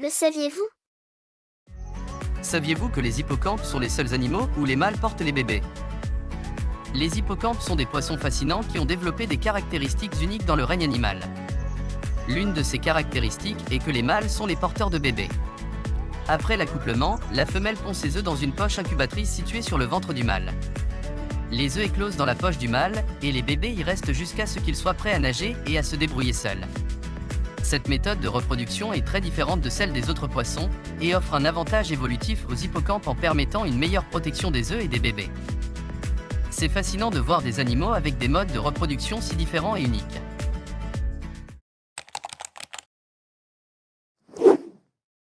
Le saviez-vous? Saviez-vous que les hippocampes sont les seuls animaux où les mâles portent les bébés? Les hippocampes sont des poissons fascinants qui ont développé des caractéristiques uniques dans le règne animal. L'une de ces caractéristiques est que les mâles sont les porteurs de bébés. Après l'accouplement, la femelle pond ses œufs dans une poche incubatrice située sur le ventre du mâle. Les œufs éclosent dans la poche du mâle, et les bébés y restent jusqu'à ce qu'ils soient prêts à nager et à se débrouiller seuls. Cette méthode de reproduction est très différente de celle des autres poissons, et offre un avantage évolutif aux hippocampes en permettant une meilleure protection des œufs et des bébés. C'est fascinant de voir des animaux avec des modes de reproduction si différents et uniques.